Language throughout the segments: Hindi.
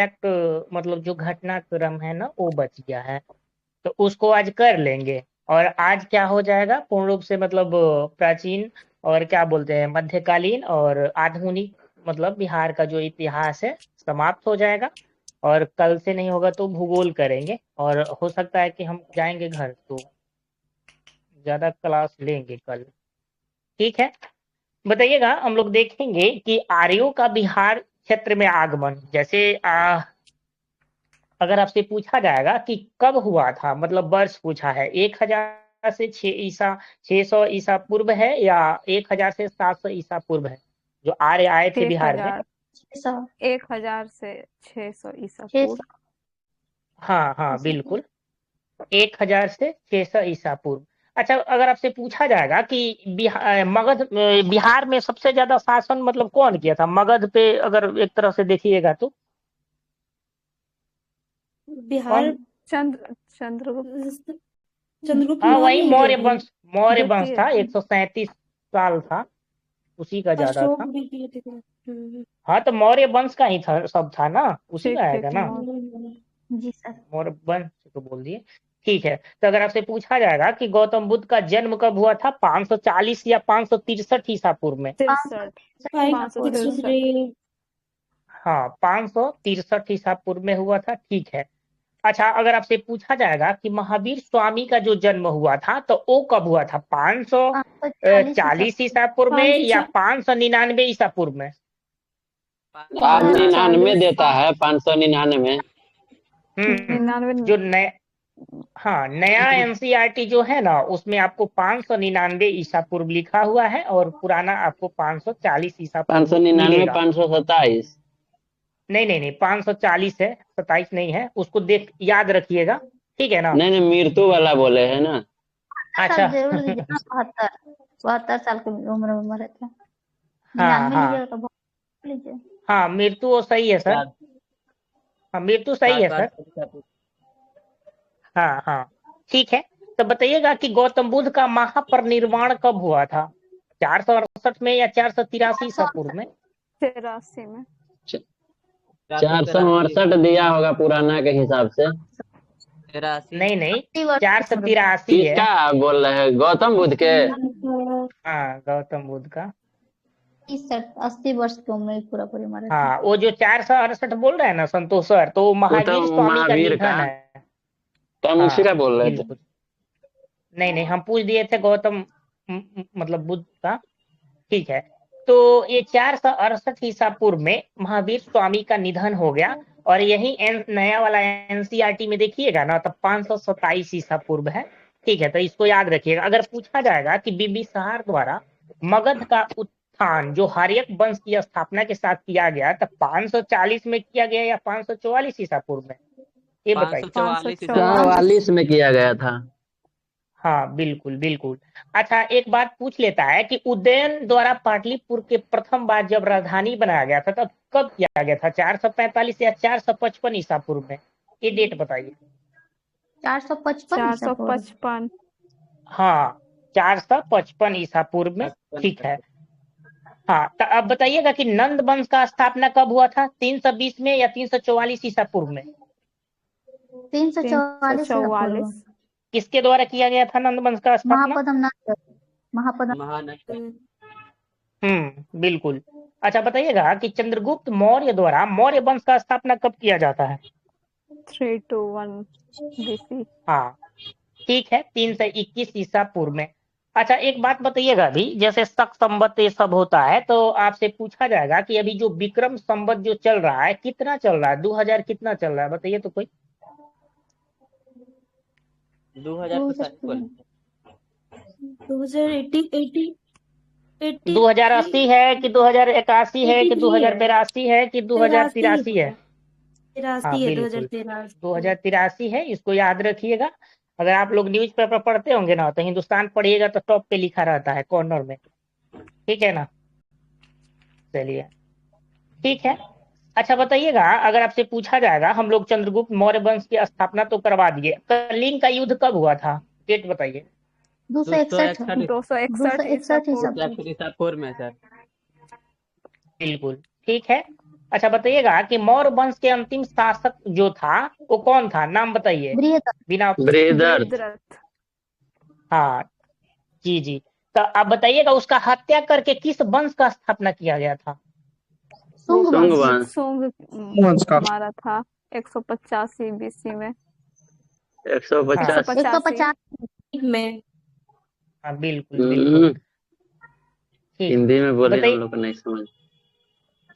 मतलब जो घटनाक्रम है ना वो बच गया है, तो उसको आज कर लेंगे। और आज क्या हो जाएगा पूर्ण रूप से, मतलब प्राचीन और क्या बोलते हैं मध्यकालीन और आधुनिक, मतलब बिहार का जो इतिहास है समाप्त हो जाएगा। और कल से नहीं होगा तो भूगोल करेंगे, और हो सकता है कि हम जाएंगे घर तो ज्यादा क्लास लेंगे कल। ठीक है, बताइएगा। हम लोग देखेंगे कि आर्यों का बिहार क्षेत्र में आगमन, जैसे अगर आपसे पूछा जाएगा कि कब हुआ था, मतलब वर्ष पूछा है, 1000 से 600 ईसा पूर्व है या 1000 से 700 ईसा पूर्व है जो आर्य आए थे एक बिहार में। हजार 600 1000 से 600 ईसा पूर्व। 600 हाँ हाँ ईसा पूर्व। बिल्कुल, 1000 से 600 ईसा पूर्व। अच्छा, अगर आपसे पूछा जाएगा कि बिहार में सबसे ज्यादा शासन मतलब कौन किया था मगध पे, अगर एक तरह से देखिएगा तो बिहार कौन। चंद्रगुप्त चंद्रगुप्त हाँ मौर्य वही नहीं किया मौर्य थे? वंश, मौर्य वंश द्वितीय। था, 137 साल था, उसी का ज्यादा अशोक था। भी किए थे। हाँ तो मौर्य वंश का ही था, सब था ना, उसी ठीक का आएगा ठीक ना। जी सर। मौर्य वंश तो बोल दिए। ठीक है, तो अगर आपसे पूछा जाएगा कि गौतम बुद्ध का जन्म कब हुआ था, 540 या 563 ईसा पूर्व में। 63। 563। 563। हाँ 563 ईसा पूर्व में हुआ था। ठीक है। अच्छा, अगर आपसे पूछा जाएगा कि महावीर स्वामी का जो जन्म हुआ था तो वो कब हुआ था, 540 ईसा 540 ईसा पूर्व में या 540। 599 ईसा पूर्व में। आप 99 540। देता है, 599। जो 99। नया, हाँ नया एनसीईआरटी जो है ना उसमें आपको 599 ईसा पूर्व लिखा हुआ है, और पुराना आपको 540 ईसा पूर्व 599, मिलेगा। 527। नहीं नहीं नहीं, 540 है, 27 नहीं है, उसको देख याद रखिएगा। ठीक है ना। नहीं नहीं, मृत्यु वाला बोले है ना। अच्छा। साल जरूर लीजिए ना, 72 72 साल की उम्र में मरे थे। हाँ 99 हाँ लीजिएगा तो बहुत लीजिए। हाँ, मृत्यु वो सही है सर। चार हाँ मृत्यु सही है सात सर। आठ। हाँ हाँ ठीक है। तो बताइएगा कि गौतम बुद्ध का महापरिनिर्वाण कब हुआ था, 468 में या 483 ईसा पूर्व में। 83 में। 468 दिया होगा पुराना के हिसाब से। नहीं नहीं, 80 वर्ष चार की सौ उम्र में। तिरासी है। किसका बोल रहे हैं, गौतम बुद्ध के? हाँ गौतम बुद्ध का। 80 वर्ष की उम्र में पूरा पूरी मरे थे। हाँ वो जो 468 बोल रहे हैं ना संतोष सर, तो वो वो तो महावीर स्वामी का महावीर का। निधन है। तो हम उसी हाँ का बोल रहे थे। बिल्कुल। नहीं नहीं, हम पूछ दिए थे गौतम मतलब बुद्ध का। ठीक है, तो ये 468 ईसा पूर्व में महावीर स्वामी का निधन हो गया। और यही नया वाला एनसीईआरटी में देखिएगा ना, तब 527 ईसा पूर्व है। ठीक है, तो इसको याद रखिएगा। अगर पूछा जाएगा कि बिंबिसार द्वारा मगध का उत्थान जो हर्यक वंश की स्थापना के साथ किया गया, तब 540 में किया गया या 544 ईसा पूर्व में, ये बताइए। 544। 44 में किया गया था। हाँ बिल्कुल बिल्कुल। अच्छा, एक बात पूछ लेता है कि उदयन द्वारा पाटलिपुत्र के प्रथम बार जब राजधानी बनाया गया था तब कब किया गया था, 445 या 455 ईसा पूर्व में, ये डेट बताइए। 455 ईसा पूर्व। 455। हाँ 455 ईसा पूर्व में। ठीक है। हाँ तो अब बताइएगा कि नंद वंश का स्थापना कब हुआ था, 320 में या 344 ईसा पूर्व में। 344 ईसा पूर्व। 344। किसके द्वारा किया गया था नंद वंश का स्थापना। महापद्म नंद। महापद्म। बिल्कुल। अच्छा बताइएगा कि चंद्रगुप्त मौर्य द्वारा मौर्य वंश का स्थापना कब किया जाता है। 321 BC। हाँ ठीक है, 321 ईसा पूर्व में। अच्छा एक बात बताइएगा, अभी जैसे शक संवत ये सब होता है तो आपसे पूछा जाएगा कि अभी जो विक्रम संवत जो चल रहा है कितना चल रहा है, 2000 कितना चल रहा है, बताइए तो कोई। 2080 है कि 2081 है कि 2083 है। 2082 है कि 83 2083 है। हाँ 83 है, बिल्कुल, 2083। 2083 है, इसको याद रखिएगा। अगर आप लोग न्यूज़पेपर पढ़ते होंगे ना तो हिंदुस्तान पढ़िएगा तो टॉप पे लिखा रहता है कॉर्नर में। ठीक है ना। चलिए ठीक है। अच्छा बताइएगा, अगर आपसे पूछा जाएगा, हम लोग चंद्रगुप्त मौर्य वंश की स्थापना तो करवा दिए, कलिंग का युद्ध कब हुआ था, डेट बताइए। 261। 261 ईसा 261 ईसा पूर्व। पूर्व। बिल्कुल ठीक है। अच्छा बताइएगा कि मौर्य वंश के अंतिम शासक जो था वो कौन था, नाम बताइए बृहद बिना। बृहदर्थ। बृहद्रथ। हाँ जी जी। तो आप बताइएगा उसका हत्या करके किस वंश का स्थापना किया गया था। शुंग शुंग वंश। वंश। शुंग वंश का। मारा था 185 BC में। 150। 185 में। हाँ बिल्कुल बिल्कुल। ठीक हिंदी में बोले हम बताइए। लोग को नहीं समझ।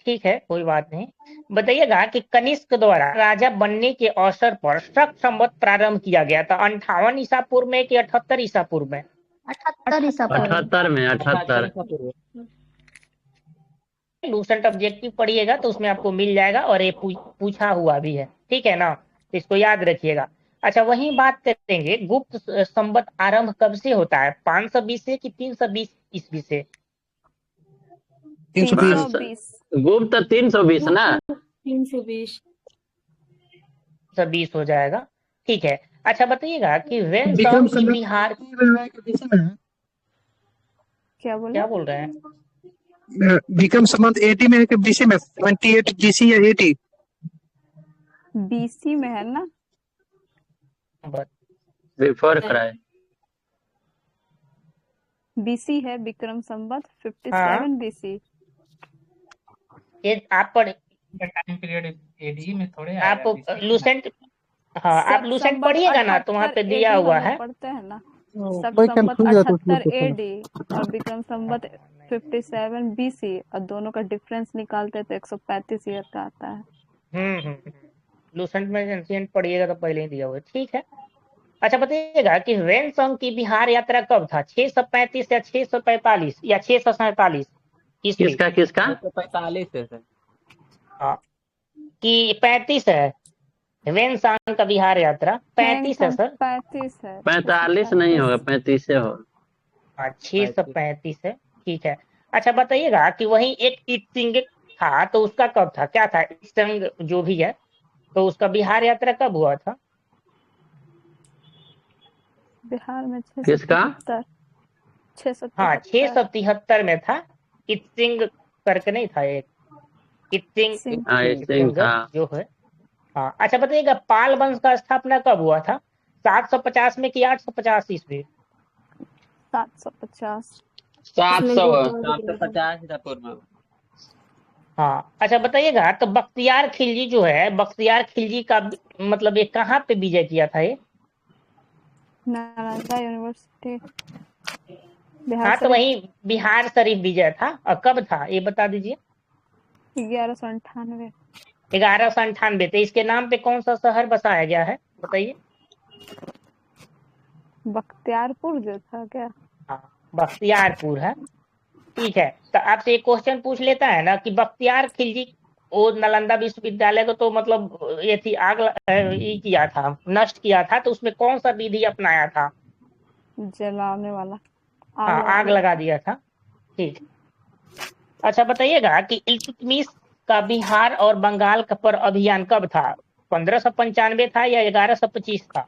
ठीक है कोई बात नहीं। बताइएगा कि कनिष्क द्वारा राजा बनने के अवसर पर शक संवत प्रारंभ किया गया था 58 ईसा पूर्व में कि 78 ईसा पूर्व में। 78 ईसा पूर्व। 78 में 78। लूसेंट ऑब्जेक्टिव पढ़िएगा तो उसमें आपको मिल जाएगा और ये पूछा हुआ भी है, ठीक है ना, तो इसको याद रखिएगा। अच्छा वही बात करेंगे, गुप्त संवत आरंभ कब से होता है, 520 से कि 320 ईस्वी से। 320। 320। गुप्त 320 ना। 320। 320 हो जाएगा, ठीक है। अच्छा बताइएगा कि वेन विक्रम की संवत बिहार। क्या बोले? क्या बोल रहे हैं? विक्रम संवत 80 में है कि BC में, 78 GC या 80? BC में है ना। Before Christ. BC है विक्रम संवत 57 हाँ BC। ये आप पढ़, टाइम पीरियड एडी में थोड़े आएगा आप BC में। लूसेंट, हाँ आप लूसेंट संवत पढ़िएगा ना तो वहाँ पे 78 दिया AD हुआ हम लोग है। पढ़ते हैं ना। कोई संवत कंफ्यूज है तो उसमें 78 पूछो। AD और विक्रम संवत 57 BC और दोनों का डिफरेंस निकालते हैं तो 135 ईयर का आता है। लूसेंट में एंशिएंट पढ़िएगा तो पहले ही दिया हुआ है, ठीक है। अच्छा बताइएगा कि वेन की बिहार यात्रा कब था, 635 या 645 या 647 ईस्वी। किसका किसका? 45 है सर। हाँ कि 35 है वेन का बिहार यात्रा, 35 है सर। 35 है। 45 नहीं होगा, 35 से होगा। हाँ 635 है, ठीक है। अच्छा बताइएगा कि वही एक इत्सिंग था तो उसका कब था, क्या था इत्सिंग जो भी है, तो उसका बिहार यात्रा कब हुआ था। बिहार में किसका? 673। हाँ 673 में था। इत्सिंग करके नहीं था एक, इत्सिंग हाँ सिंह था। जो है। हाँ अच्छा बताइएगा पाल वंश का स्थापना कब हुआ था, 750 में कि 850 ईस्वी। 750। 750 ईसा पूर्व में। हाँ अच्छा बताइएगा तो बख्तियार खिलजी जो है, बख्तियार खिलजी का मतलब ये कहाँ पे विजय किया था ये। नालंदा यूनिवर्सिटी बिहार हाँ तो शरीफ। वही बिहार शरीफ विजय था और कब था ये बता दीजिए। 1198। 1198। तो इसके नाम पे कौन सा शहर बसाया गया है बताइए। बख्तियारपुर जो था क्या? हाँ बख्तियारपुर है, ठीक है। तो आपसे एक क्वेश्चन पूछ लेता है ना कि बख्तियार खिलजी वो नालंदा विश्वविद्यालय को तो मतलब ये थी ये किया था, नष्ट किया था, तो उसमें कौन सा विधि अपनाया था। जलाने वाला। हाँ आग लगा दिया था, ठीक। अच्छा बताइएगा कि इल्तुतमिश का बिहार और बंगाल का पर अभियान कब था, 1595 था या 1125 था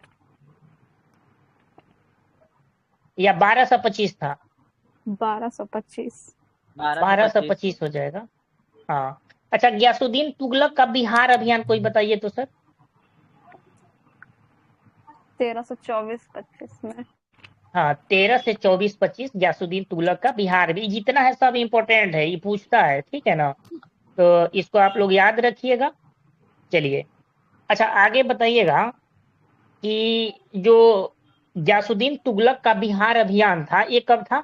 या 1225 था। 1225। 1225 हो जाएगा, हाँ। अच्छा गयासुद्दीन तुगलक का बिहार अभियान कोई बताइए तो सर। 1324-25 में। हाँ 13 से 24-25 गयासुद्दीन तुगलक का बिहार भी, जितना है सब इम्पोर्टेंट है, ये पूछता है, ठीक है ना, तो इसको आप लोग याद रखिएगा। चलिए अच्छा आगे बताइएगा कि जो गयासुद्दीन तुगलक का बिहार अभियान था ये कब था,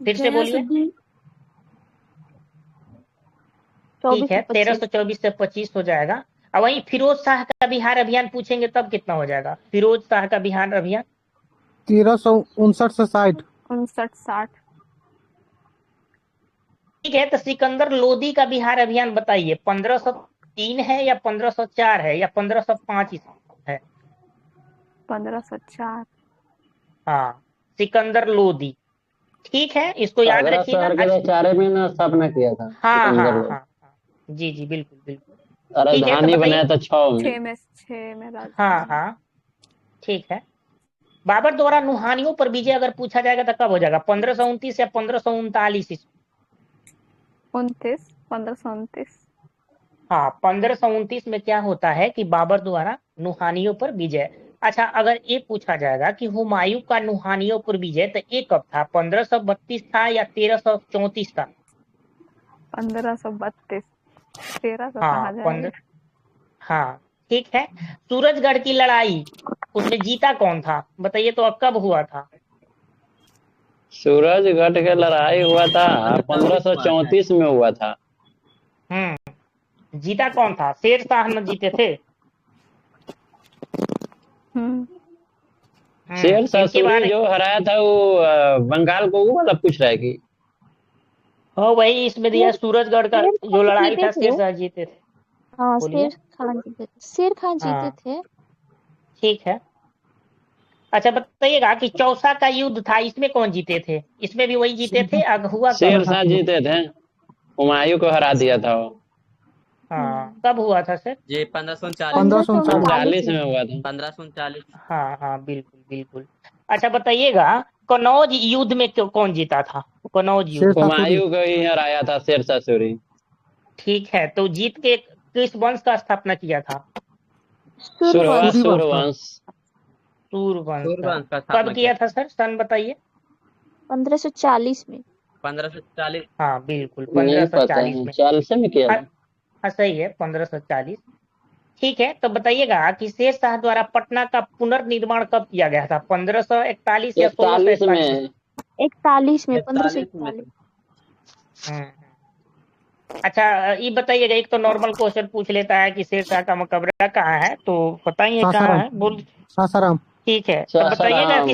फिर से बोलिए। ठीक है 1324 से 25 हो जाएगा। और वहीं फिरोज शाह का बिहार अभियान पूछेंगे तब कितना हो जाएगा, फिरोज शाह का बिहार अभियान 1359 से 60। 59-60। ठीक है। तो सिकंदर लोदी का बिहार अभियान बताइए, 1503 है या 1504 है या 1505 है। 1504। हाँ सिकंदर लोदी, ठीक है, इसको याद आगरा रखिएगा। शहर के बेचारे में ना स्थापना किया था हाँ सिकंदर हाँ लोग। हाँ जी जी बिल्कुल बिल्कुल। ठीक है तो राजधानी बताइए। बनाया था 6 में। 6 में हाँ राजधानी। हाँ ठीक है। बाबर द्वारा नुहानियों पर विजय अगर पूछा जाएगा तो कब हो जाएगा, 1529 या 1539 ईस्वी। 29। 1529। हाँ 1529 में क्या होता है कि बाबर द्वारा नुहानियों पर विजय। अच्छा, अगर ये पूछा जाएगा कि हुमायूं का नुहानियों पर विजय तो ये कब था, 1532 था या 1334 था? 1532। 1300 हाँ कहाँ जाएगा? हाँ ठीक है। सूरजगढ़ की लड़ाई, उसमें जीता कौन था बताइए तो, अब कब हुआ था? सूरजगढ़ की लड़ाई हुआ था 1534 में हुआ था। जीता कौन था? शेर शाह न जीते थे? हम्म शेर शाह इनके सूरी बारे। जो हराया था वो बंगाल को, वो वाला पूछ रहा है कि? हाँ वही इसमें दिया, सूरजगढ़ का शेर जो खान लड़ाई जीते था शेर थे। शाह जीते थे। हाँ बोलिए। शेर खान जीते हाँ थे। ठीक है। अच्छा बताइएगा कि चौसा का युद्ध था, इसमें कौन जीते थे? इसमें भी वही जीते थे, अब हुआ कब शेर था? शाह जीते थे, हुमायूं को हरा दिया था वो। हाँ कब हुआ था सर? ये 1539 1539 39 में हुआ था। 1539। हाँ हाँ बिल्कुल बिल्कुल। अच्छा बताइएगा, कनौज युद्ध में कौन जीता था? कनौज शेर युद्ध। शाह सूरी। हुमायूं को ही हराया था शेर शाह सूरी। ठीक है, तो जीत के किस वंश का स्थापना किया था? सूर्यवंश। सूर्यवंश। सूर्यवंश का। सूर्यवंश का कब स्थापना किया किया था सर, सन बताइए। 1540 में। 1540। हाँ बिल्कुल नहीं पता 1540 है, में। 40 में किया हाँ था। हाँ, सही है 1540। ठीक है, तो बताइएगा कि शेर शाह द्वारा पटना का पुनर्निर्माण कब किया गया था, 1541 या 41 1641 में? में। 41 में 41 में 1541। हम्म। अच्छा ये बताइएगा, एक तो नॉर्मल क्वेश्चन पूछ लेता है कि शेर शाह का मकबरा कहाँ है, तो पता ही है कहाँ सासाराम। है, बोल। सासाराम। ठीक है, तो बताइएगा सासाराम। कि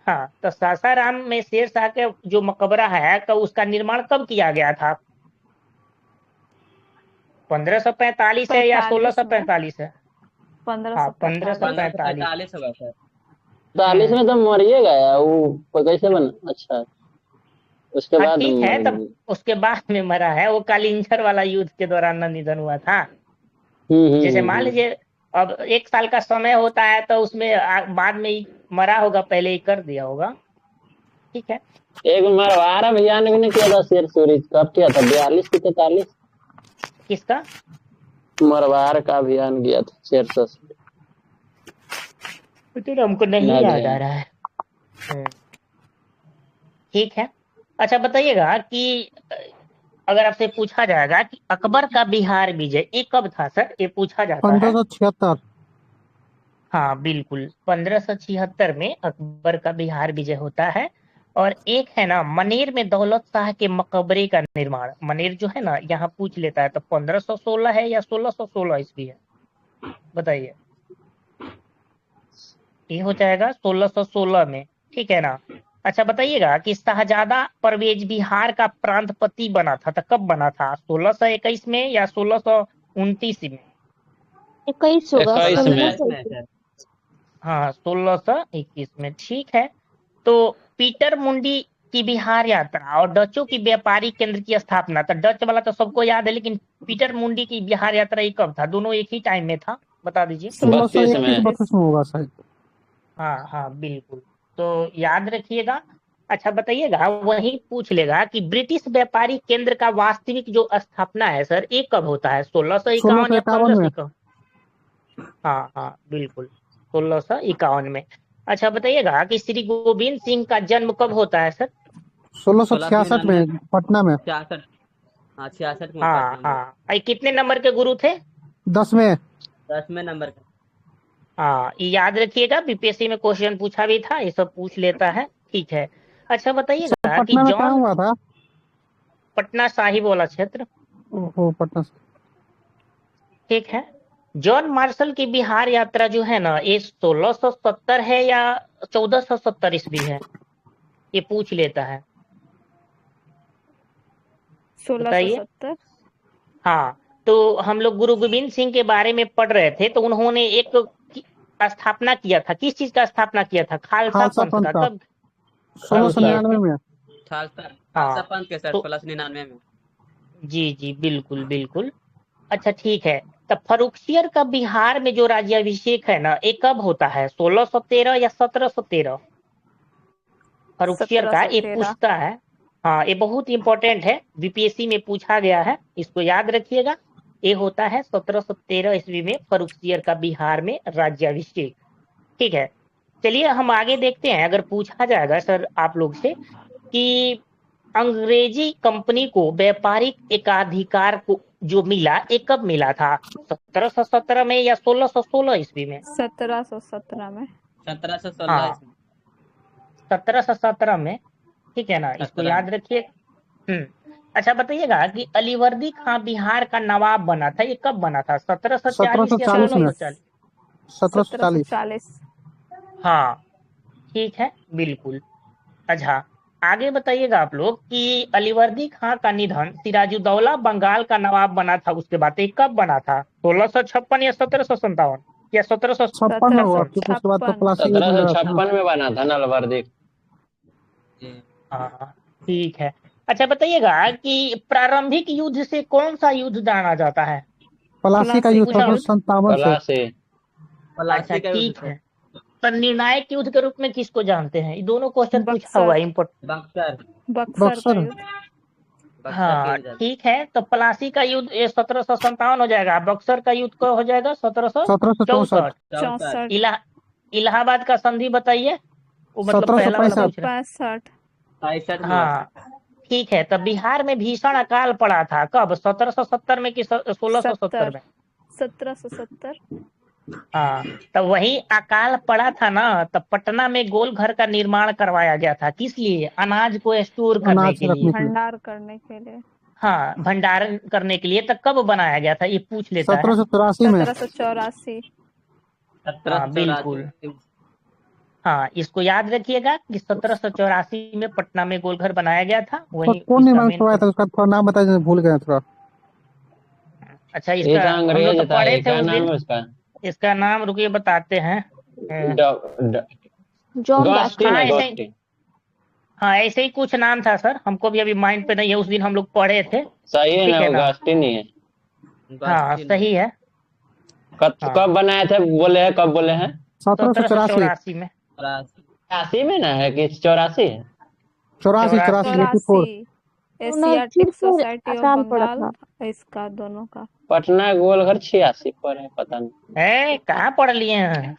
हाँ, तो सासाराम में शेर शाह के जो मकबरा है तो उसका निर्माण कब किया गया था? 1545 है या 45 में। 1645 है? हाँ 1545। 1545। 1545 होगा सर। 40 हम्म। में तो मरिए गया वो कैसे बना? अच्छा, उसके हाँ बाद ठीक है, मर तब गई। उसके बाद में मरा है, वो कालिंजर वाला युद्ध के दौरान ना निधन हुआ था। जैसे मान हम्म। लीजिए अब 1 साल का समय होता है तो उसमें बाद में ही मरा होगा, पहले ही कर दिया होगा। ठीक है। एक मरवार अभियान भी नहीं किया था शेर सूरी, कब किया था? 42 की 43? किसका? मरवार का अभियान किया था शेर शाह सूरी। तो हमको नहीं याद आ अभियान। रहा है। हम्म, ठीक है। अच्छा बताइएगा कि अगर आपसे पूछा जाएगा कि अकबर का बिहार विजय ये कब था सर, ये पूछा जाता है। 1576। हाँ बिल्कुल 1576 में अकबर का बिहार विजय होता है। और एक है ना मनेर में दौलत शाह के मकबरे का निर्माण, मनेर जो है ना यहाँ पूछ लेता है, तो 1516 है या 1616 ईस्वी है बताइए? ये हो जाएगा 1616 में। ठीक है ना। अच्छा बताइएगा कि शाहजादा परवेज बिहार का प्रांतपति बना था, तो कब बना था, 1621 में या 1629 में? 21 होगा, 21 16 में। 1621 से में है सर। हाँ 1621 में। ठीक है। तो पीटर मुंडी की बिहार यात्रा और डचों की व्यापारी केंद्र की स्थापना, तो डच वाला तो सबको याद है, लेकिन पीटर मुंडी की बिहार यात्रा ये कब था, दोनों एक ही टाइम में था, बता दीजिए। 32 1631 में। 32 में होगा शायद। हाँ हाँ बिल्कुल, तो याद रखिएगा। अच्छा बताइएगा, वही पूछ लेगा कि ब्रिटिश व्यापारी केंद्र का वास्तविक जो स्थापना है सर ये कब होता है, 1651 या 1651 में। 1551? हाँ हाँ बिल्कुल 1651 में। अच्छा बताइएगा कि श्री गोविंद सिंह का जन्म कब होता है सर? 1666 1699। में पटना में। 66। हाँ 66 में हाँ पटना में। हाँ, ये कितने नंबर के गुरु थे? 10 में। 10वें नंबर का। हाँ ये याद रखिएगा, बीपीएससी में क्वेश्चन पूछा भी था, ये सब पूछ लेता है। ठीक है। अच्छा सर बताइएगा कि पटना में कहाँ जॉन, हुआ था? पटना साहिब वाला क्षेत्र। ओहो पटना से। ठीक है। जॉन मार्शल की बिहार यात्रा जो है ना ये 1670 है या 1470 ईस्वी है, ये पूछ लेता है, बताइए। 1670। हाँ, तो हम लोग गुरु गोविंद सिंह के बारे में पढ़ रहे थे, तो उन्होंने एक स्थापना किया था, किस चीज का स्थापना किया था, खालसा खालसा पंथ पंथ का, का कब कब किए 1699 थे? में। खालसा हाँ पंथ के सर तो 1699 में। जी जी बिल्कुल बिल्कुल। अच्छा ठीक है। तब फर्रुखसियर का बिहार में जो राज्याभिषेक है ना ये कब होता है, 1613 या 1713? फर्रुखसियर का ये 1713। पूछता है। हाँ, ये बहुत इंपॉर्टेंट है, बीपीएससी में पूछा गया है, इसको याद रखिएगा। ये होता है 1713 ईस्वी में फर्रुखसियर का बिहार में राज्याभिषेक। ठीक है, चलिए हम आगे देखते हैं। अगर पूछा जाएगा सर आप लोग से कि अंग्रेजी कंपनी को व्यापारिक एकाधिकार को जो मिला, ये कब मिला था? 1717 में या 1616 ईस्वी में? 1717 में। 1716 हाँ, इसमें। 1717 में। ठीक है ना, इसको 17 याद रखिए। अच्छा बताइएगा कि अलीवर्दी खां बिहार का नवाब बना था, ये कब बना था? 1740 या 1740 में 1640? 1740। 1740। हाँ, ठीक है, बिल्कुल। अच्छा, आगे बताइएगा आप लोग कि अलीवर्दी खां का निधन सिराजुद्दौला बंगाल का नवाब बना था, उसके बाद ये कब बना था? 1656 या 1757 या 56 में हुआ, 1756? फिर उसके बाद तो 1756। प्लासी में लगा था। 1756 में बना था नलवर्दी। जी। हाँ, ठीक है। अच्छा बताइएगा कि प्रारंभिक युद्ध से कौन सा युद्ध जाना जाता है? प्लासी का प्लासी युद्ध का युद्ध। 1757 से। कला से। अच्छा, पलासी का युद्ध ठीक था। है। तो निर्णायक युद्ध के रूप में किसको जानते हैं? ये दोनों क्वेश्चन पूछा हुआ बक्सर। है, इम्पोर्टेंट। बक्सर। बक्सर का बक्सर। युद्ध। बक्सर के हाँ, युद्ध। ठीक है। तो प्लासी का युद्ध ये 1757 हो जाएगा। बक्सर का युद्ध कब हो जाएगा? 1764। 1764। 64। 64। इलाहाबाद का संधि बताइए, वो मतलब पहला वाला पूछ रहे हैं। 1765। 65 में हुआ था। हाँ, ठीक है। तब बिहार में भीषण अकाल पड़ा था कब? 1770 में कि 1670 में? 1770। हाँ, तब वही अकाल पड़ा था ना, तब पटना में गोल घर का निर्माण करवाया गया था। किस लिए? अनाज को स्टोर करने अनाज के लिए। रखने के लिए। भंडार करने के लिए। हाँ, भंडारण करने के लिए। तो कब बनाया गया था, ये पूछ लेता है। 1784 में। 1784। हाँ, 1784। बिल्कुल। हाँ, इसको याद रखिएगा कि 1784 में पटना में गोलघर बनाया गया था, तो वही कौन इसका निर्माण मेन। करवाया था, उसका थोड़ा नाम बता दीजिए, भूल गए थोड़ा। अच्छा, ये इसका तो हम लोग तो अंग्रेज था, पढ़े ये थे क्या उस नाम दिन। है उसका? इसका नाम रुकिए बताते हैं। अ, जॉन गॉस्टिन हाँ, है, ऐसे ही। गॉस्टिन। हाँ, ऐसे ही कुछ नाम था सर, हमको भी अभी माइंड पे नहीं है, उस दिन हम लोग पढ़े थे। सही है ठीक ना, है वो ना? गॉस्टिन ही है। हाँ, गॉस्टिन है। सही है। कब हाँ, कब बनाए थे बोले हैं, कब बोले हैं? 1784। 1784 में। 80 में ना है कि 84 है? 84 84 84। 84। एशियाटिक सोसाइटी ऑफ अकाल पड़ा बंगाल। था। इसका दोनों का। पटना गोलघर 86 पर है, पता नहीं। है, कहाँ पढ़ लिए हैं?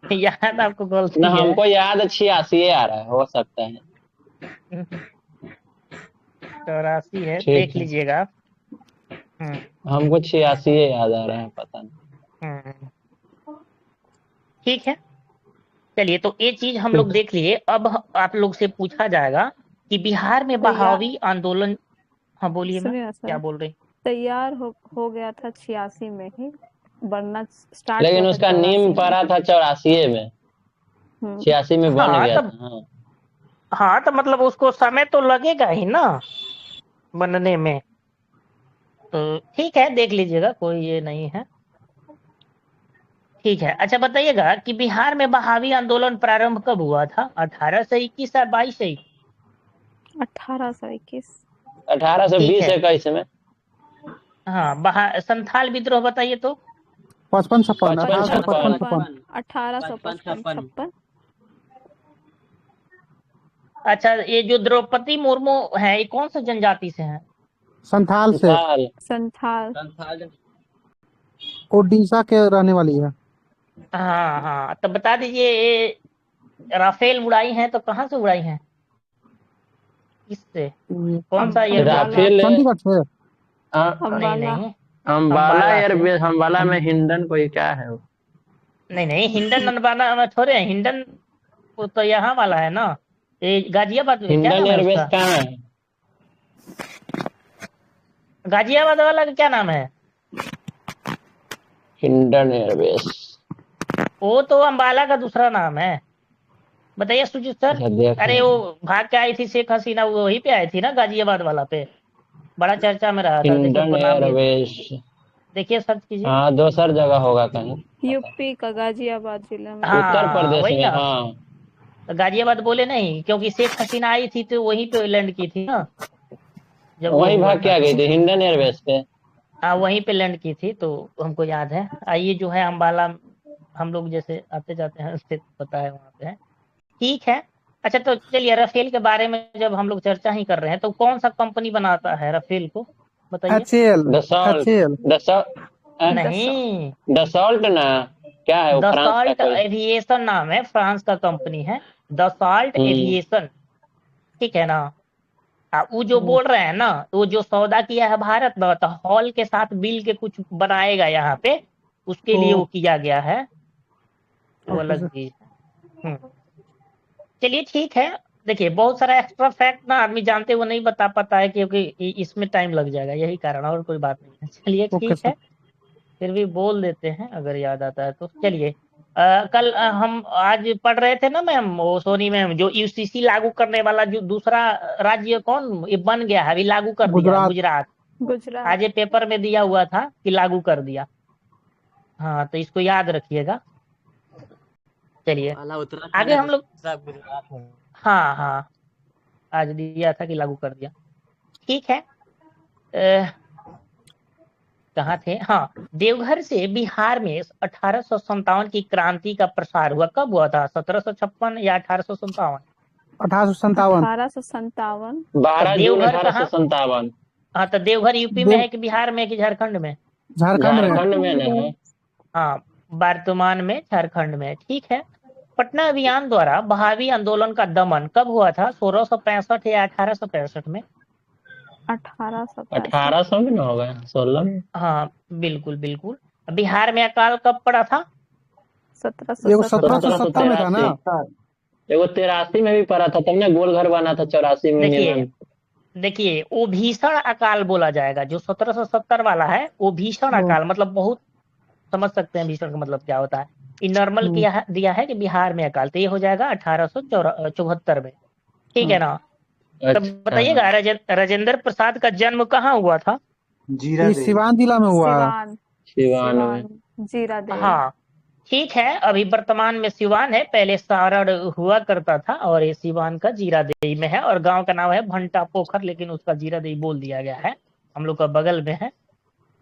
याद आपको ना, गलती है। हमको याद 86 आ रहा है, हो सकता है। 84 है, ठीक देख है, लीजिएगा आप। हम्म, हमको 86 याद आ रहा है, पता नहीं। हम्म, ठीक है। चलिए, तो ये चीज हम लोग ठीक। देख लिए। अब आप लोग से पूछा जाएगा कि बिहार में तैयार। बहावी आंदोलन। हाँ, बोलिए मैम, सुनिए ना क्या सर। बोल रही? तैयार हो गया था 86 में ही। बनना स्टार्ट लेकिन हुआ था उसका 84 नींव में। पड़ा था 84 में। 86 में बन हाँ गया तब, था, हाँ। हाँ तो मतलब उसको समय तो लगेगा ही ना बनने में। तो ठीक है, देख लीजिएगा, कोई ये नहीं है। ठीक है। अच्छा बताइएगा कि बिहार में बहावी आंदोलन प्रारंभ कब हुआ था? 1821 या 22? 1821। ठीक 1820 है। 21 में। हाँ, संथाल विद्रोह बताइए तो। 55 56 55 1855 56। 56। 1855 56। अच्छा, ये जो द्रौपदी मुर्मू है, ये कौन सा जनजाति से है? संथाल से। संथाल। संथाल। संथाल। ओडिशा के रहने वाली है। हाँ हाँ, तो बता दीजिए, ये राफेल उड़ाई हैं तो कहाँ से उड़ाई हैं? किससे? कौन सा एयरबेस? अम्बाला। राफेल। चंडीगढ़ से। नहीं अम्बाला। नहीं, अम्बाला अम्बाला से। एयरबेस, अम्बाला में हिंडन कोई क्या है वो? नहीं नहीं, हिंडन अम्बाला में थोड़े हैं। हिंडन वो तो यहाँ वाला है ना, ये गाजियाबाद में। क्या हिंडन नाम है एयरबेस उसका? कहाँ है? गाजियाबाद वाला का क्या नाम है? हिंडन एयरबेस। वो तो अम्बाला का दूसरा नाम है। बताइए सुजीत सर। अच्छा, देख अरे रहे वो हैं। भाग के आई थी शेख हसीना, वो वहीं पे आई थी ना, गाजियाबाद वाला पे। बड़ा चर्चा में रहा था, देखिए हिंडन हमको नाम भी, एयरबेस। देखिए सर्च कीजिए। हाँ, दूसर जगह होगा कहीं। यूपी का गाजियाबाद जिले में। उत्तर हाँ, प्रदेश वही में, ना। हाँ। तो गाजियाबाद बोले नहीं, क्योंकि शेख हसीना आई थी तो वहीं पे लैंड की थी ना, जब वो वहीं हुआ भाग के था आ गई तो। थी हिंडन एयरबेस पे। हाँ, वहीं पे लैंड की थी, तो हमको याद है। ये जो है अम्बाला, हम लोग जैसे आते जाते हैं उससे पता है, वहाँ पे है। ठीक है। अच्छा तो चलिए, राफेल के बारे में जब हम लोग चर्चा ही कर रहे हैं, तो कौन सा कंपनी बनाता है राफेल को, बताइए। HAL दसॉल्ट HAL नहीं, दसॉल्ट ना, क्या है वो, फ्रांस का दसॉल्ट कोई? एविएशन नाम है, फ्रांस का कंपनी है, दसॉल्ट हम्म। एविएशन। ठीक है ना। वो जो बोल रहे हैं ना, वो जो सौदा किया है भारत ना, तो हॉल के साथ बिल के कुछ बनाएगा यहाँ पे, उसके लिए वो किया गया है, वो ओके अलग सर। चीज है। चलिए ठीक है। देखिए, बहुत सारा एक्स्ट्रा फैक्ट ना आदमी जानते वो नहीं बता पाता है, क्योंकि इसमें टाइम लग जाएगा, यही कारण, और कोई बात नहीं है। चलिए ओके ठीक सर। है, फिर भी बोल देते हैं अगर याद आता है तो। चलिए, कल हम आज पढ़ रहे थे ना मैम, वो सोनी मैम, जो यूसीसी लागू करने वाला जो दूसरा राज्य कौन ये बन गया है, अभी लागू कर दिया, गुजरात। गुजरात। गुजरात। आज ये पेपर में दिया हुआ था कि लागू कर दिया। हाँ, तो इसको याद रखिएगा। चलिए पहला उत्तराखंड आगे है, हम लोग। दूसरा गुजरात है। हाँ हाँ, आज दिया था कि लागू कर दिया। ठीक है। अ, कहाँ थे, हाँ, देवघर से बिहार में 1857 की क्रांति का प्रसार हुआ, कब हुआ था, 1756 या 1857? 1857। 1857। 12 जून देवघर अठारह सौ कहाँ? संतावन हाँ, तो देवघर यूपी में देव है कि बिहार में है कि झारखंड में? झारखंड में। झारखंड में ना है। हाँ, वर्तमान में झारखंड में है। ठीक है। पटना अभियान द्वारा बहावी आंदोलन का दमन कब हुआ था, 1665 या 1865 में? 1865। 1800 में ना होगा, 16 में। हाँ बिल्कुल बिल्कुल। बिहार में अकाल कब पड़ा था? एगो 1770। 1770 में था ना। 1783। एगो 83 में भी पड़ा था, तब ना गोल घर बना था 84 में देखिए निर्माण। देखिए, वो भीषण अकाल बोला जाएगा, जो 1770 वाला है वो भीषण ओ, अकाल, मतलब बहुत, समझ सकते हैं भीषण का मतलब क्या होता है। ये नॉर्मल हम्म, किया है, दिया है कि बिहार में अकाल, तो ये हो जाएगा 1874 में। ठीक है हाँ। ना। तब अच्छा। बताइएगा, राजेंद्र प्रसाद का जन्म कहाँ हुआ था? ये सिवान जिला में हुआ है। सिवान। सिवान में। सिवान जीरादेई। हाँ ठीक है, अभी वर्तमान में सिवान है, पहले सारण हुआ करता था, और ये सिवान का जीरादेई में है, और गांव का नाम है भंटा पोखर, लेकिन उसका जीरादेई बोल दिया गया है, हम लोग का बगल में है,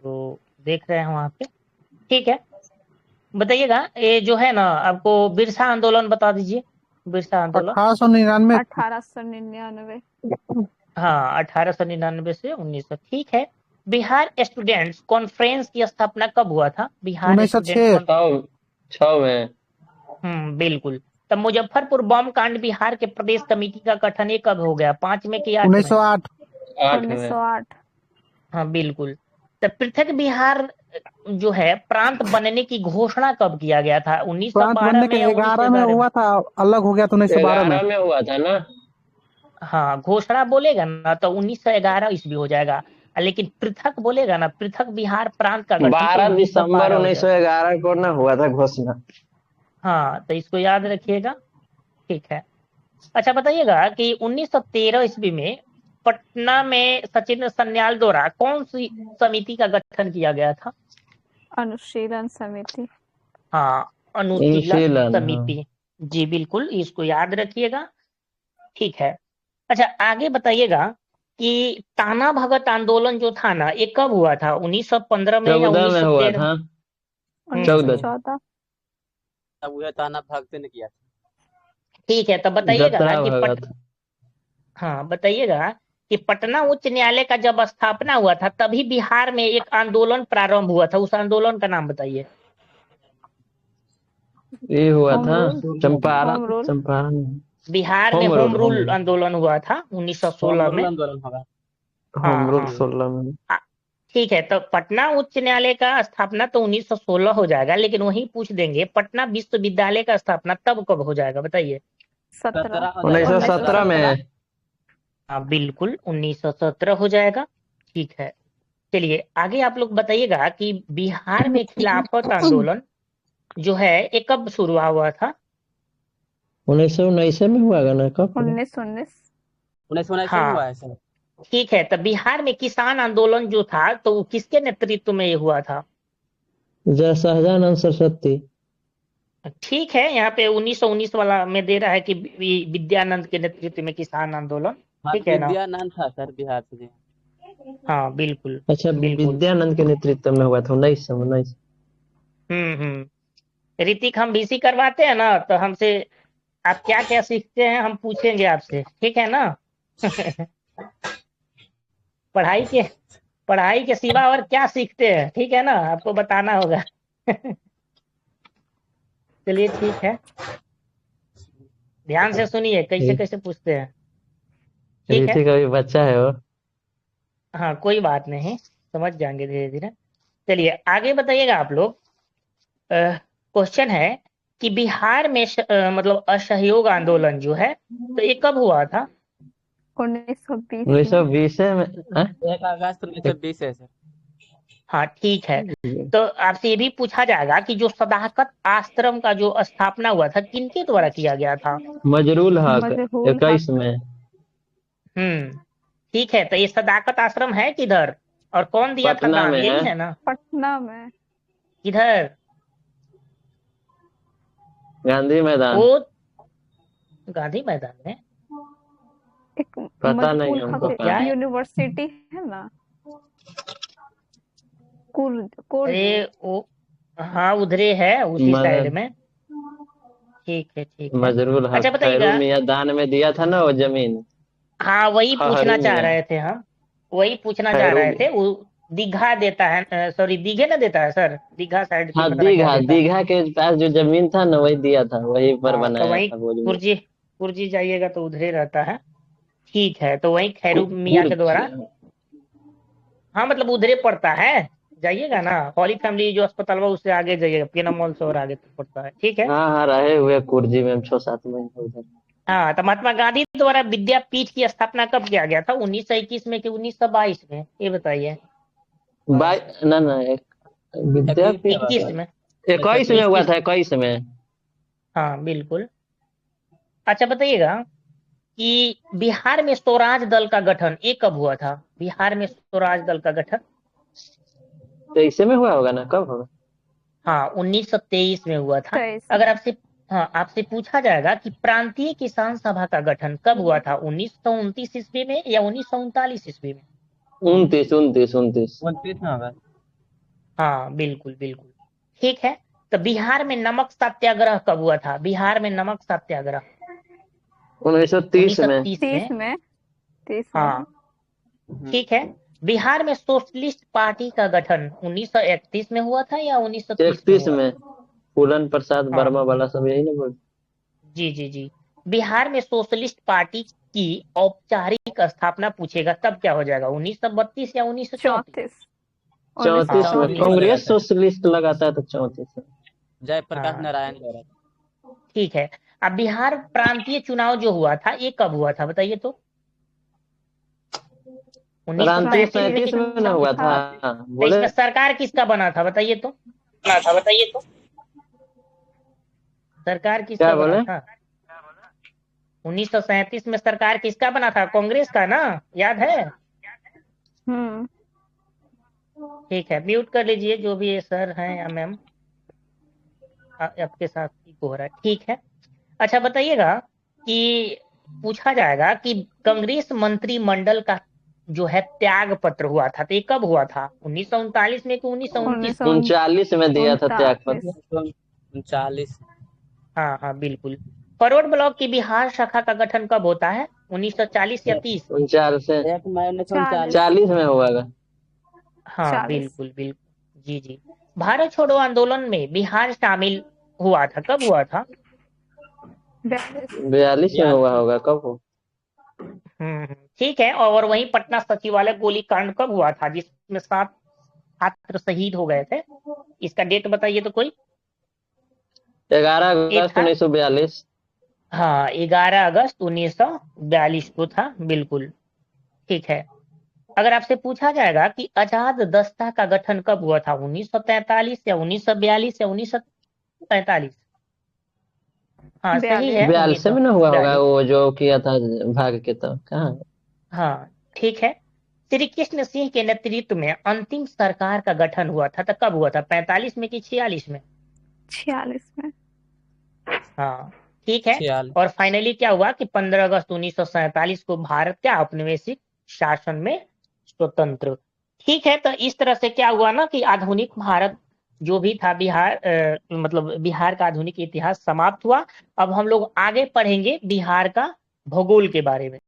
तो देख रहे हैं वहां पे। ठीक है। बताइएगा, ये जो है ना, आपको बिरसा आंदोलन बता दीजिए, बिरसा आंदोलन। 1899। 1899। हाँ, 1899 से 1900। ठीक है। बिहार स्टूडेंट्स कॉन्फ्रेंस की स्थापना कब हुआ था, बिहार स्टूडेंट 1906। 6 में। बिल्कुल। तब मुजफ्फरपुर बम कांड बिहार के प्रदेश कमेटी का गठन ये कब हो गया, 5 में कि 8 में? 1908। 8 में। 1908। हाँ बिल्कुल। तब पृथक बिहार जो है प्रांत बनने की घोषणा कब किया गया था, प्रांत 1912 बनने में के या 11 में 1911 में? हुआ था, अलग हो गया था 1912 में। 11 में हुआ था ना। हाँ, घोषणा बोलेगा ना तो 1911 ईस्वी हो जाएगा, लेकिन पृथक बोलेगा ना, पृथक बिहार प्रांत का गठन, तो 12 दिसंबर 1912 हो जाएगा। 1911 को ना हुआ था घोषणा। हाँ, तो इसको याद रखिएगा। ठीक है। अच्छा बताइएगा कि 1913 ईस्वी में पटना में सचिन सन्याल द्वारा कौन सी समिति का गठन किया गया था? अनुशीलन समिति। हाँ, अनुशीलन अनुशीलन, हाँ। समिति। जी बिल्कुल, इसको याद रखिएगा। ठीक है। अच्छा आगे बताइएगा कि ताना भगत आंदोलन जो था ना, ये कब हुआ था, 1915 में या 14 में हुआ 1913 में? था। 14। 1914। तब वह ताना भगत ने किया था। ठीक है, तब बताइएगा जतरा कि भगत। हाँ बताइएगा कि पटना उच्च न्यायालय का जब स्थापना हुआ था, तभी बिहार में एक आंदोलन प्रारंभ हुआ था, उस आंदोलन का नाम बताइए। ये हुआ होम था rule. Champaran. Home rule. Champaran. Bihar में home home rule, home rule rule. आंदोलन हुआ था 1916 होम में। आंदोलन होगा। होम हाँ रूल हाँ। 16 में। आ, ठीक है, तो पटना उच्च न्यायालय का स्थापना तो 1916 हो जाएगा, लेकिन वही पूछ देंगे पटना विश्वविद्यालय का स्थापना तब कब हो जाएगा, बताइए। 17। 17 हो जाएगा। 1917 में। हाँ बिल्कुल, 1917 हो जाएगा। ठीक है। चलिए आगे आप लोग बताइएगा कि बिहार में खिलाफत आंदोलन जो है ये कब शुरू हुआ था? 1919 में हुआ ना, कब हुआ? 1919। 1919 में हुआ हाँ है सर। ठीक है, तो बिहार में किसान आंदोलन जो था, तो वो किसके नेतृत्व में ये हुआ था? जय शाहजहान सरस्वती। ठीक है, यहाँ पे 1919 वाला में दे रहा है कि विद्यानंद के नेतृत्व में किसान आंदोलन। हाँ, ठीक है ना। विद्यानंद था सर बिहार से। हाँ बिल्कुल अच्छा, बिल्कुल। विद्यानंद के नेतृत्व में हुआ था 1919। ऋतिक, हम बीसी करवाते हैं ना, तो हमसे आप क्या क्या सीखते हैं हम पूछेंगे आपसे, ठीक है ना? पढ़ाई के पढ़ाई के सिवा और क्या सीखते हैं, ठीक है ना? आपको बताना होगा। चलिए ठीक है, ध्यान से सुनिए कैसे कैसे पूछते हैं, ठीक है? ऋतिक अभी बच्चा है वो। हाँ कोई बात नहीं, समझ जाएंगे धीरे धीरे। चलिए आगे बताइएगा आप लोग। क्वेश्चन है कि बिहार में मतलब असहयोग आंदोलन जो है तो ये कब हुआ था? 1920 उन्नीस सौ में। बीस में 1 अगस्त 1920 है सर। हाँ ठीक है, तो आपसे ये भी पूछा जाएगा कि जो सदाकत आश्रम का जो स्थापना हुआ था किनके द्वारा किया गया था? मजरूल हक मजहूल 21 हक। में। ठीक है, तो ये सदाकत आश्रम है किधर और कौन दिया था पटना दान, में यही है। है ना? पटना में। किधर? गांधी मैदान। वो गांधी मैदान में? एक पता नहीं मजहूल हमको तो हक क्या कहाँ। है? यूनिवर्सिटी है ना, कुर्ज। अरे वो, हाँ उधरे है उसी साइड मदद में। ठीक है ठीक है। मजरूल हक अच्छा खैरू बताइएगा। मियां दान में दिया था ना वो जमीन। हाँ वही हरी पूछना चाह मियां रहे थे हम, वही पूछना चाह खैरू। रहे थे। वो दीघा देता है, सॉरी दीघे ना देता है सर, दीघा साइड से हाँ पता नहीं क्या दीघा देता है। दीघा के पास जो जमीन था ना वही दिया था, वहीं पर हाँ तो बनाया वही था वो जमीन। कुर्जी, कुर्जी जाइएगा तो उधरे रहता है। ठीक है, तो वही खैरू मियाँ के कुर्च। द्वारा। हाँ मतलब उधरे पड़ता है, जाइएगा ना हॉली फैमिली जो अस्पताल हुआ उससे आगे जाइएगा, पीएनएम मॉल से और आगे तक पड़ता है, ठीक है? हाँ हाँ रहे हुए कुर्जी में हम 6-7 महीने उधर। हाँ तो महात्मा गांधी द्वारा विद्यापीठ की स्थापना कब किया गया था, 1921 में कि 1922 में, ये बताइए। ना ना एक विद्यापीठ 21 में। 21 में हुआ 21। था, 21 में। हाँ बिल्कुल। अच्छा बताइएगा कि बिहार में स्वराज दल का गठन ये कब हुआ था? बिहार में स्वराज दल का गठन, 23 में हुआ होगा ना, कब होगा? हाँ 1923 में हुआ था। 23 अगर में। आपसे, हाँ आपसे पूछा जाएगा कि प्रांतीय किसान सभा का गठन कब हुआ था, 1929 ईस्वी में या 1939 ईस्वी में? 29 29 में होगा। हाँ बिल्कुल बिल्कुल, ठीक है। तो बिहार में नमक सत्याग्रह कब हुआ था? बिहार में नमक सत्याग्रह 1930 में। 1930 30 में। में। 30 में है। हाँ ठीक है। बिहार में सोशलिस्ट पार्टी का गठन 1931 में हुआ था या 1930 में 31 हुआ में था? फूलन प्रसाद हाँ वर्मा वाला सब यही ना बोल। जी जी जी। बिहार में सोशलिस्ट पार्टी की औपचारिक स्थापना पूछेगा तब क्या हो जाएगा, 1932 या 1934? 34। 34 में 1934। कांग्रेस 1934 सोशलिस्ट लगाता है तो 34 में। जयप्रकाश हाँ नारायण द्वारा। ठीक है। अब बिहार प्रांतीय चुनाव जो हुआ था ये कब हुआ था बताइए तो? क्रांति 1937 में कि 37 में ना हुआ था। तो बोले इसमें सरकार किसका बना था बताइए तो? सरकार क्या किसका बना बोले? था? 1937 में सरकार किसका बना था? कांग्रेस का ना, याद है? हम्म। ठीक है, म्यूट कर लीजिए जो भी ये सर हैं या मैम, आपके साथ ही हो रहा है, ठीक है। अच्छा बताइएगा कि पूछा जाएगा कि कांग्रेस मंत्रिमंडल का जो है त्याग पत्र हुआ था तो ये कब हुआ था, 1939 में कि 1929 में? 39 में दिया था त्याग 1939। पत्र। 1939। हाँ हाँ बिल्कुल। फॉरवर्ड ब्लॉक की बिहार शाखा का गठन कब होता है, 1940 या 30? 39 से 1 मई 1939। 40 में होगा। हाँ 40। बिल्कुल बिल्कुल जी जी। भारत छोड़ो आंदोलन में बिहार शामिल हुआ था, कब हुआ था? 42। 42 में हुआ होगा, कब हो? ठीक है। और वहीं पटना सचिवालय गोलीकांड कब हुआ था जिसमें 7 छात्र शहीद हो गए थे, इसका डेट बताइए तो कोई? 11 ये अगस्त था, 1942। हाँ 11 अगस्त 1942 को था, बिल्कुल ठीक है। अगर आपसे पूछा जाएगा कि आजाद दस्ता का गठन कब हुआ था, 1943 या 1942 या 1943? हाँ सही 42। है, 42 में ना हुआ होगा 1942। वो जो किया था भाग के, तो कहाँ? हाँ ठीक है। श्री कृष्ण सिंह के नेतृत्व में अंतिम सरकार का गठन हुआ था तो कब हुआ था, 45 में कि 46 में? 46 में। हाँ ठीक है। 46। और फाइनली क्या हुआ कि 15 अगस्त 1947 को भारत क्या औपनिवेशिक शासन में स्वतंत्र। ठीक है, तो इस तरह से क्या हुआ ना कि आधुनिक भारत जो भी था बिहार मतलब बिहार का आधुनिक इतिहास समाप्त हुआ। अब हम लोग आगे पढ़ेंगे बिहार का भूगोल के बारे में।